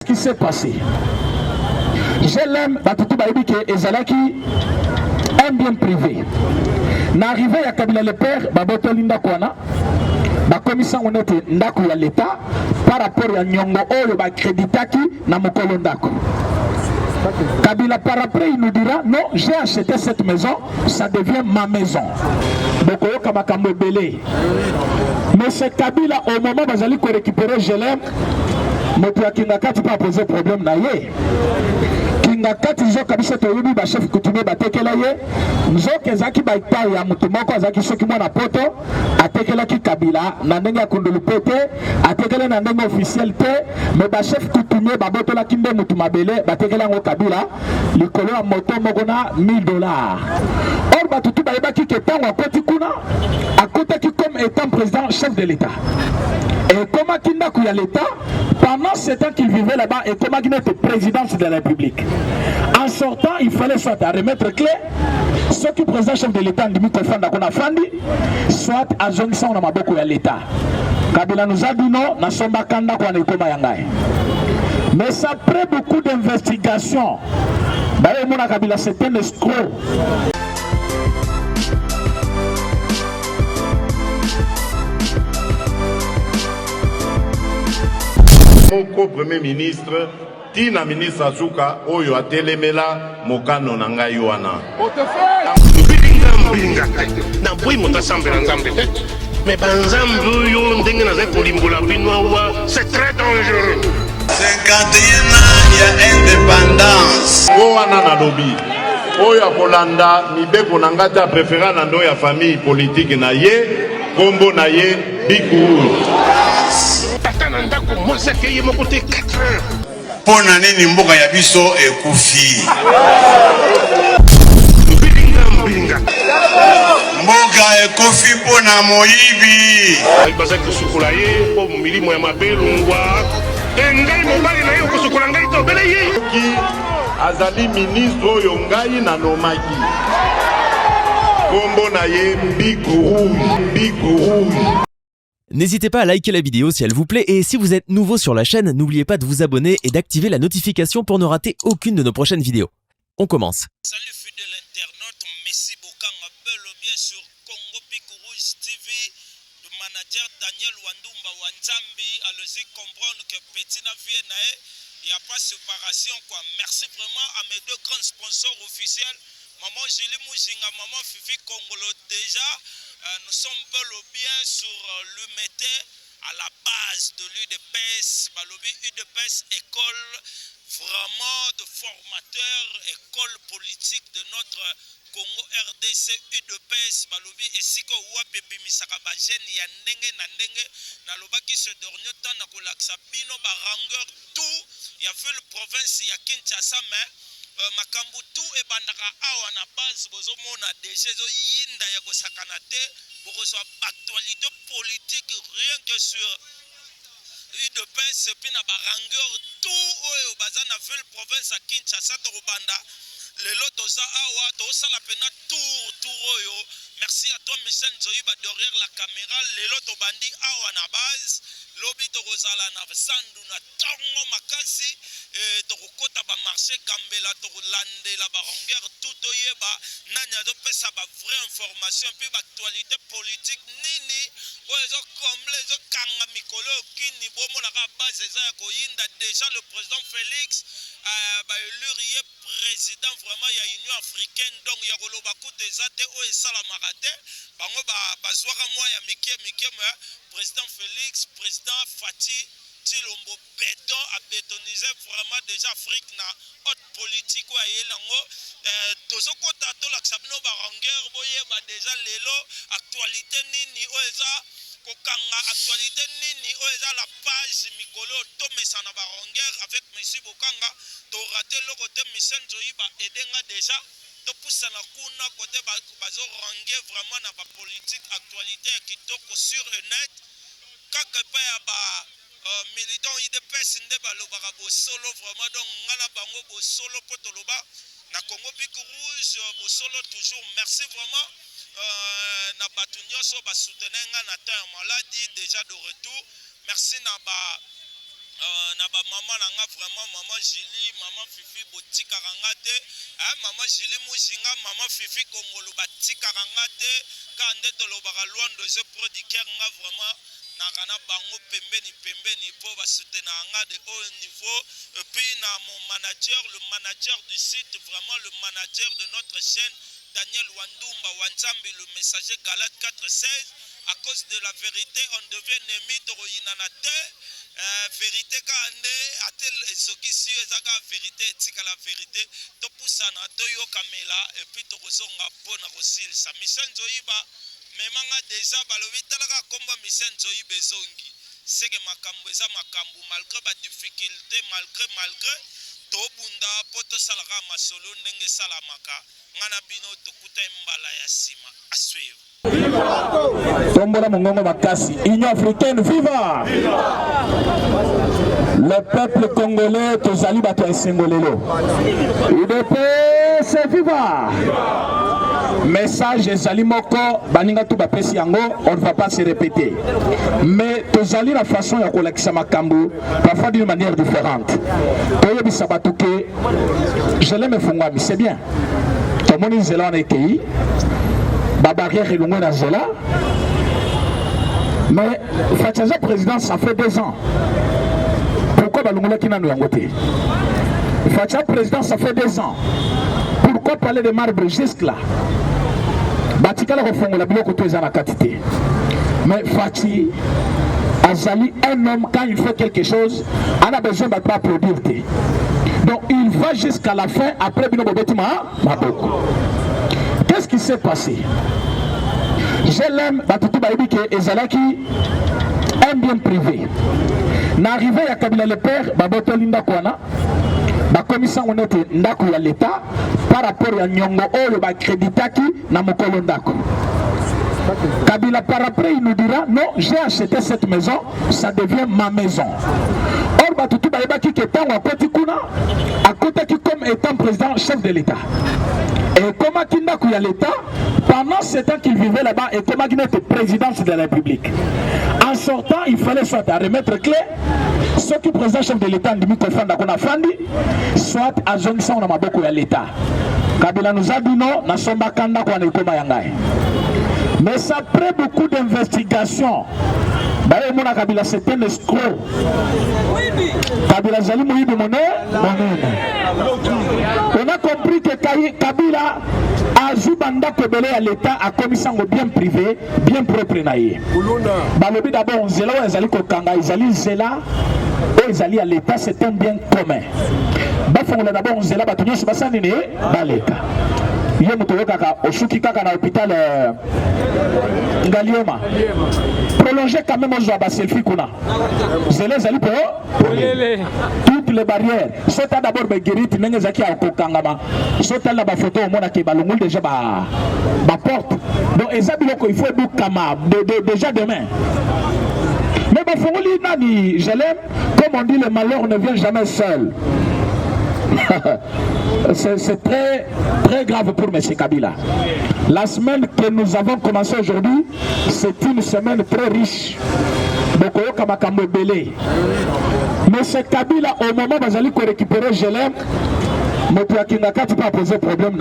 qui s'est passé? Je l'aime, Batutu Baïbi que Ezalaki un bien privé. N'arrivé à Kabila le père, Baboto Linda Kwana, Bakomisa on était Ndaku ya l'État par rapport à Nyongo Oyo Bakreditaki na Mokolo Ndako. Kabila par après il nous dira non, j'ai acheté cette maison, ça devient ma maison. Bokoyo Kamakambo Belé. Mais c'est Kabila au moment où Bazali ko récupérer je l'aime, Moto ya Kingakati pas poser problème na ye. Kingakati zo kabisa toyebi ba chef coutumier batekela ye, nzoke zaki ba itai ya mutu moko azaki soki mwana poto, atekela ki Kabila na ndenge ya kundulu pete, atekela na ndenge officiel te, mais ba chef coutumier ba botola kinde mutu mabele batekela ngo Kabila likolo ya moto moko na $1000. Or batutu ba yeba ki ketango akoti kuna, akotaki comme étant président chef de l'État. Et comment Kinda Kouya l'État, pendant ce temps qu'il vivait là-bas, et comment il était président de la République. En sortant, il fallait soit à remettre clé, soit que le président chef de l'État, soit à Zonson na maboko ya l'État. Kabila nous a dit non, na somba kanda kwa na ikoma yangai. Mais après beaucoup d'investigations, Baye Kabila c'est un escroc. Moko premier ministre tina ministre Azuka oyo atelemela mokano na ngai wana na boyi moto asambe na nzambe te mais banzambe oyo ndenge naza kolimbola bino awa c'est très dangereux. 51 ans ya indépendance o wana na lobi oyo akolanda mibeko na ngati ya préféré na ndo ya famille politique na ye kombo na ye Bikuru tata na ndako mwasi akeye moko te 4 ans pona nini mboka ya biso ekufi mbinga mboka ekufi pona moyibi baza kosukola ye po milimo ya mabelungwa ngai mobali na ye okosukola ngai to bele ye azali ministre oyo ngai na nomaki kombo na ye Bikuru. N'hésitez pas à liker la vidéo si elle vous plaît et si vous êtes nouveau sur la chaîne, n'oubliez pas de vous abonner et d'activer la notification pour ne rater aucune de nos prochaines vidéos. On commence. Salut fidèle internaute, merci beaucoup bel ou bien sur Congo Bikuru TV. Le manager Daniel Wandumba Wanzambi a laissé comprendre que petit navire il n'y a pas de séparation quoi. Merci vraiment à mes deux grands sponsors officiels. Maman Julie Mouzinga, Maman Fifi Congolo déjà. Nous sommes bel ou bien sur l'UMT à la base de l'UDPS, Balobi UDPS, école vraiment de formateur, école politique de notre Congo RDC, UDPS, Balobi et Siko Wapebi Misakaba Jeune, Yandenge Nandenge, Nalobaki ce dernier temps, Nakolaksa Bino Barangeur, tout, il y a vu le province, il y a Kinshasa, mais Makambutu et Bandaka Awa na base bozomona déjà zo yinda ya kosakana te bokozo actualité politique rien que sur UDPS puis na barangeur tout oyo bazana ville province à Kinshasa to Rwanda lelo toza awa tosala pena tour oyo. Merci à toi Michel Nzoyiba derrière la caméra lelo to bandi awa na base lobi to kozala na sandu na tongo makasi to kokota ba marché Gambela to landela ba rongeur tout oyeba nanya do pesa ba vraie information puis ba actualité politique nini ozo comble zo kanga mikolo kini bomo na base za ko yinda déjà le président Félix ba élire président vraiment ya Union africaine donc ya koloba kote zate o esala marate bango ba zwaka mwa ya mike mais président Félix président Fati Tshilombo béton a bétonisé vraiment déjà Afrique na haute politique wa yelango tozo kota to la sabino ba ranger boye ba déjà lelo actualité nini o eza kokanga actualité nini o eza la page mikolo to mesana ba ranger avec monsieur Bokanga to raté le côté Michel Nzoyiba edenga déjà to poussana kuna côté bazo ranger vraiment na ba politique actualité kitoko sur net kaka pa ya ba militant IDPS nde balobaka bosolo vraiment donc ngala bango bosolo potoloba na Congo Bikuru Rouge bosolo toujours merci vraiment na batu nyonso ba soutenir nga na temps maladie déjà de retour merci na ba na ba mama na nga vraiment maman Julie, maman Fifi botika rangate, maman Julie Muzinga, maman Fifi Kongolo batika rangate, kande to lobaka londo je producteur nga vraiment na kana bango pembeni po ba soutenir nga de haut niveau, et puis na mon manager, le manager du site, vraiment le manager de notre chaîne Daniel Wandumba Wanzambi, le messager Galate 416. À cause de la vérité, on devient ennemi de Royinanate. Vérité kande atel ezoki si ezaka vérité etika la vérité to pusana to yo kamela et puis to kozonga pona kosil sa Michel Nzoyiba memanga déjà balobi talaka komba Michel Nzoyiba ezongi seke makambo eza makambo malgré ba difficulté malgré to bunda poto salaka masolo ndenge salamaka ngana bino to kuta mbala ya sima aswevo Tombola Mongongo Makassi, Union africaine, viva! Le peuple congolais, Tozali Bato et Sengolelo. UDP, c'est viva! Message Ezali Moko, Baninga Touba Pesi Yango, on ne va pas se répéter. Mais Tozali, la façon ya kolakisa makambo, parfois d'une manière différente. Toyobi Sabatouke, je l'aime Fongwami, c'est bien. Tomoni Zélan Ekei. Barrière et Lunga Zela. Mais Fatsaza président, ça fait 2 ans. Pourquoi Balunga qui n'a nous yangoté? Fatsaza président, ça fait 2 ans. Pourquoi parler de marbre jusque là? Batika la refongo la biloko to ezana quantité. Mais Fati Azali, un homme, quand il fait quelque chose, on a besoin de pas applaudir. Donc il va jusqu'à la fin, après Bino Bobetima, Maboko. Qu'est-ce qui s'est passé? Je l'aime, Batutu Baïbike et Zalaki, un bien privé. N'arrivé à Kabila le père, Baboto Linda Kwana, la commission honnête Ndako ya l'État, par rapport à Nyongo Oyo, Bakreditaki, Namokolo Ndako. Kabila par après, il nous dira, non, j'ai acheté cette maison, ça devient ma maison. Or, Batutu Baïbaki qui est à côté qui comme étant président, chef de l'État. Et comment Kindakou y a l'État, pendant ce temps qu'il vivait là-bas, et comment il était président de la République. En sortant, il fallait soit à remettre clé, soit qui président chef de l'État, soit à Zongisson Namaboko y a l'État. Kabila nous a dit non, na somba kanda kwa nekoma yangai. Mais ça après beaucoup d'investigations. Baye mona Kabila c'est un escroc. Kabila zali moyibi monnaie. On a compris que Kabila a joué banda kobele à l'État a commis ça bien privé, bien propre naïe. Balobi d'abord on zela ezali kokanga, ezali zela, ezali à l'État c'est un bien commun. Bafongola d'abord on zela batunyo subasani ne baleka. Yo mutowe kaka oshuki kaka na hôpital Ngaliema. Prolonger quand même aux abaselfi kuna. Zela zali po toutes les barrières. Sota d'abord be guérite nenge zaki a kokangama. Sota la ba photo au mona ke balongul déjà ba porte. Donc ezabiloko il faut bukama déjà demain. Mais bafongoli nani, je l'aime, comme on dit le malheur ne vient jamais seul. C'est très, très grave pour M. Kabila. La semaine que nous avons commencé aujourd'hui, c'est une semaine très riche. M. Kabila, au moment où vous allez récupérer Gelem, Motua Kingakati pas poser problème.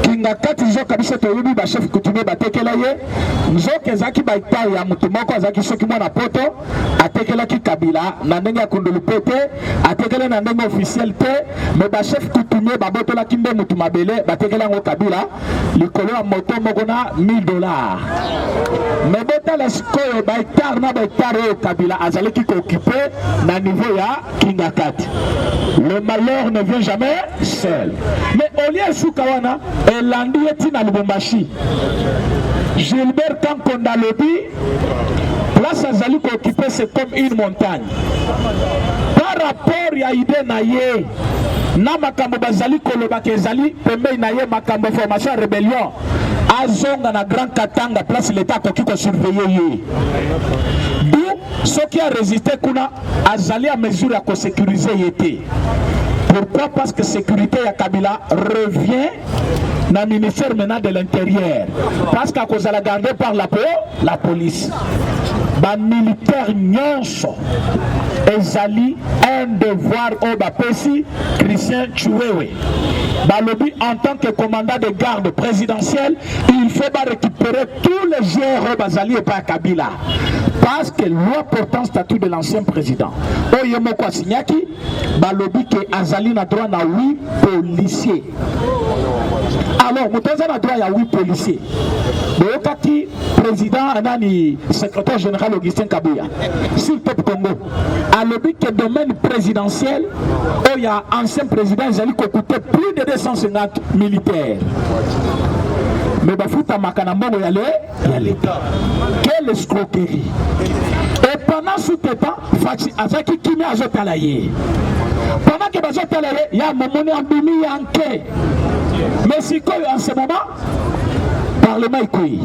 Kingakati zo kabisa toyobi ba chef coutumier batekela ye nzoke zaki ba ita ya mutu moko zaki soki mwana poto atekela ki Kabila na ndenge ya kundulu pete atekela na ndenge officiel te mais ba chef coutumier ba botola kinde mutu mabele batekela ngo Kabila likolo ya moto moko na $1000 mais botala sikoyo ba hectare na ba hectare Kabila azali ki occuper na niveau ya Kingakati. Le malheur ne vient jamais seul. Mais au lieu de Soukawana, Elandi est à Lubumbashi. Gilbert Kankonda Lobi, place à Zali qui occupé, c'est comme une montagne. Par rapport à Ide Naye, na makambo bazali koloba ke zali pembe naye makambo formation rébellion azonga na Grand Katanga place l'état koki ko surveiller d'où ce qui a résisté kuna azali à mesure à sécuriser yété. Pourquoi? Parce que sécurité ya Kabila revient dans le ministère maintenant de l'Intérieur. Parce qu'à cause de la gardée par la police. ba militaire nyonso ezali un devoir au bapesi Christian Chiwewe. Balobi en tant que commandant de garde présidentielle, il faut récupérer tous les généraux Bazali et pas Kabila. Parce que loi portant statut de l'ancien président. Oyemoko Asinyaki, balobi que Azali n'a droit à 8 policiers. Alors, Moutaza n'a droit à 8 policiers. Boyokaki, président, Anani, secrétaire général Augustin Kabouya, sur le Top Congo, a lobby que domaine présidentiel, où il y a ancien président, ils allaient coûter plus de 250 militaires. Mais Bafouta Makanambo y aller. Quelle escroquerie. Et pendant ce temps, Fachi Azaki Kimi Azotalaye. Pendant que Bazotalaye, il y a Momone Ambimi Yanke. Mais si en ce moment, Parlement est couillé.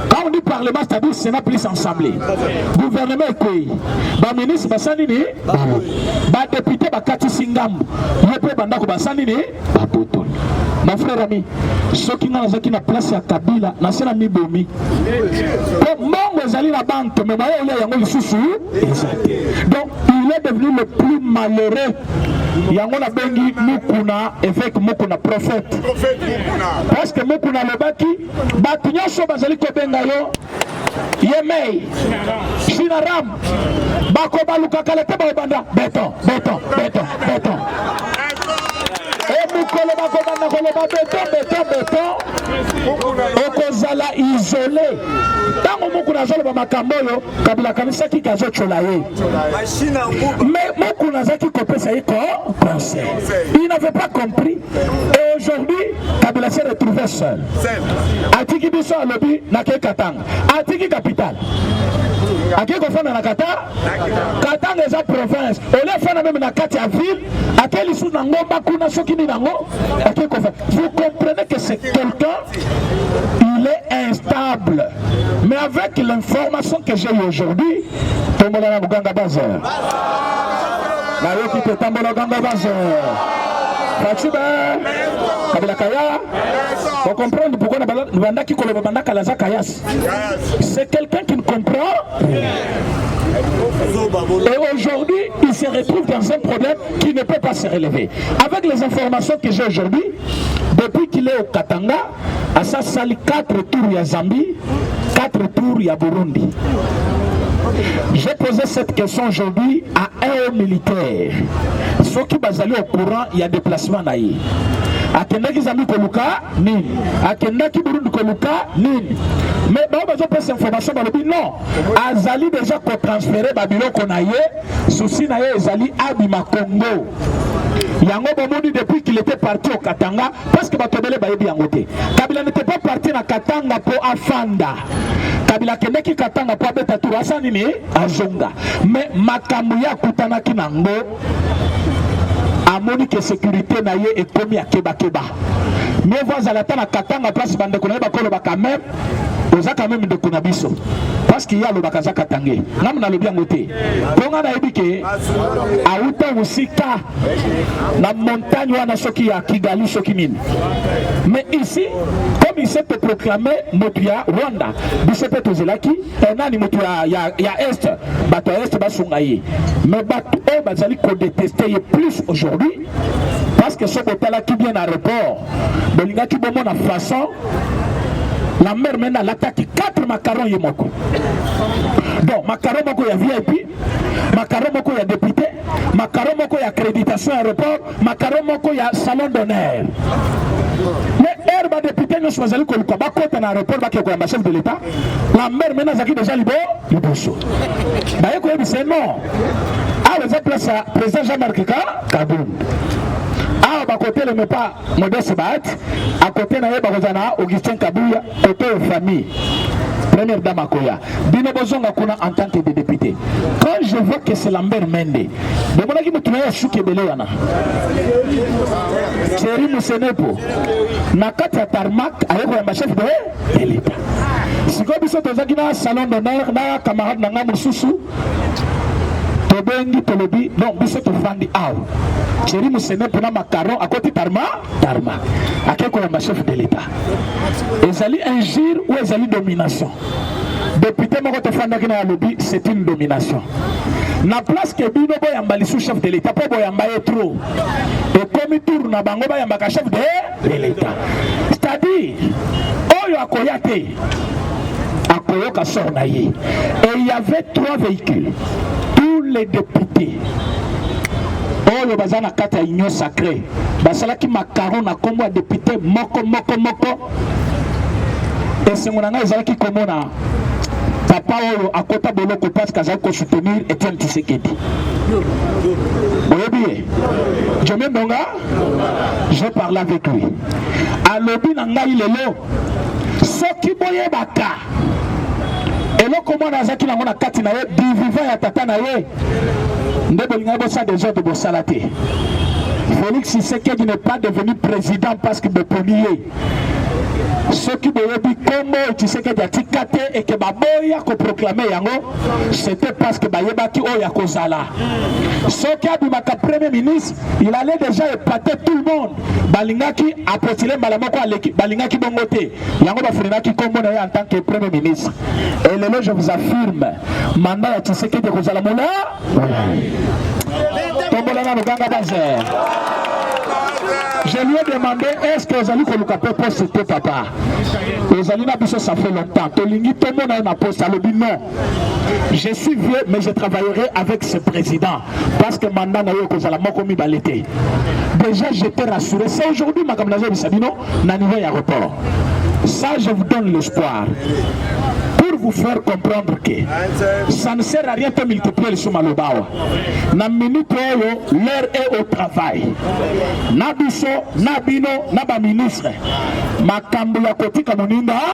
Quand on dit Parlement, c'est-à-dire Sénat plus ensemble. Gouvernement est couillé. Le ministre Bassanini, le député Bakati Singam, le président Bassanini, mon frère ami, ceux qui n'ont pas place à Kabila, n'a pas mis Bomi. Comment vous allez la banque, mais donc il est devenu le plus malheureux. Yango na bengi Mukuna avec Mukuna prophète. Parce que Mukuna le baki, batunyoso bazali ko benga yo Yemei, Shinaram, Bako baluka kalete ba banda, béton. Et Mukolo bako banda ko béton. Okozala isolé. Tango Mukuna zolo ba makamboyo, kabila kanisa ki kazo cholaye. Mais Mukuna zaki kopesa iko conseil. Il n'avait pas compris. Et aujourd'hui, Kabila s'est retrouvé seul. Atiki biso alobi na ke Katanga. Atiki capitale. Atiki kofana na Katanga est province. Ole fana même na kati ya ville. Akeli sou na ngomba kuna soki ni nango. Atiki kofana. Vous comprenez que c'est quelqu'un, il est instable. Mais avec l'information que j'ai aujourd'hui, Tombola na Muganga Bazer. Na yoki te Tombola Muganga Bazer. Fachiba, Kabila Kaya, on comprend pourquoi Bandaki Koloba Bandaka Laza Kayas. C'est quelqu'un qui ne comprend rien. Et aujourd'hui, il se retrouve dans un problème qui ne peut pas se relever. Avec les informations que j'ai aujourd'hui, depuis qu'il est au Katanga, à sa salle 4 tours à Zambie, 4 tours à Burundi. J'ai posé cette question aujourd'hui à un militaire. Ceux qui sont allés au courant, il y a déplacement naïe. Akendaki Zambie Koluka, nini. Akendaki Burundi Koluka, nini. Mais bah, on a cette information dans le but, non. Azali déjà qu'on transféré Babylon qu'on a eu, souci naïe Azali Abima Congo. Yango Bomoni depuis qu'il était parti au Katanga, parce que Batobele Bayebi Yangote. Kabila n'était pas parti na Katanga pour Afanda. Kabila Kendeki Katanga pour Abeta Tourasanini, Azonga. Mais Makamuya Kutanaki Nango, Amoni que sécurité naïe est commis à Keba. Mais vous allez attendre à Katanga, place Bandekona Bakolo Bakamem, aux Akamem de Kunabiso. Parce qu'il y a le Bakaza Katangé. Nous avons bien noté. Pour nous, nous avons aussi la montagne où Soki à Kigali, Sokimin. Mais ici, comme il s'est proclamé, Motuya, Rwanda, Bissepe Tozelaki, il y a Est, Bato Est, Basungaye. Mais Bato Est, Bazali, qu'on détestait plus aujourd'hui, parce que ce Botala qui vient à l'aéroport, Belinga qui bon la façon. La mère maintenant l'attaque 4 macarons yemoko. Donc macaron moko ya VIP, macaron moko ya député, macaron moko ya accréditation aéroport, macaron moko ya salon d'honneur. Mais herbe député nous choisir que le combat côté dans aéroport va que le chef de l'État. La mère maintenant zaki déjà liboso. Bah yeko c'est non. Ah les place président Jean-Marc Kaboum. Ah, à côté, le pas Modeste Bat, à côté, il Augustin Kabouya, côté famille. Première dame à Koya. Bino Bozonga Kuna en tant que député. Quand je vois que c'est Lambert Mende, de mon avis, je suis choqué de l'Éana. Thierry Moussenepo, Nakata Tarmac, avec le chef de l'État. Si vous avez un salon d'honneur, na camarade Nanga Moussoussou, Tobengi Tolobi, non, biso to fandi aw. Thierry Moussenepo pour macaron à côté Tarma, à quel chef de l'État. Ezali injure ou ezali domination. député moko tofandaki na lobby, c'est une domination. Na place que bino boyamba sous chef de l'État, po boyamba trop. Et comme tour na bango bayamba ka chef de l'État. C'est-à-dire, oyo akoyate, akoyoka sort na ye. Et il y avait 3 véhicules. Tous les députés. Oyo bazana kata union sacrée. Basalaki macaron na kombo ya député moko. Et c'est mon anga ezalaki komona papa oyo akota boloko parce qu'azali ko soutenir Etienne Tshisekedi. Oyebi Jomé Ndonga, je parle avec lui. Alobi na ngai lelo soki boye baka eloko mona azaki nango na kati na ye diviva ya tata na ye nde bolinga bosa des ordres bosala te. Félix Tshisekedi n'est pas devenu président parce que boponiye. Ce qui me dit comment Tshisekedi a tikate et que baboya ko proclamer yango, c'était parce que bayebaki oya kozala. Ce qui a dit ma premier ministre, il allait déjà épater tout le monde. Balingaki a postulé malamoko aleki, balingaki bongote. Yango ba frenaki kombo na en tant que premier ministre. Et là je vous affirme, mandat ya Tshisekedi kozala mola. Tombola na nganga bazer. Je lui ai demandé, est-ce que vous allez colocar poste papa? Vous allez ça fait longtemps. Tolingi tout le monde a une poste. Elle dit non. Je suis vieux, mais je travaillerai avec ce président. Parce que mandat n'a eu que ça l'a commis balité. Déjà, j'étais rassuré. C'est aujourd'hui, ma camarade Sabino, n'a niveau aéroport. Ça, je vous donne l'espoir. Pour vous faire comprendre que ça ne sert à rien de multiplier le Soumalobawa. Na minute l'heure est au travail. Nabiso, Nabino, Naba ministre. Makambu ya kotika moninda.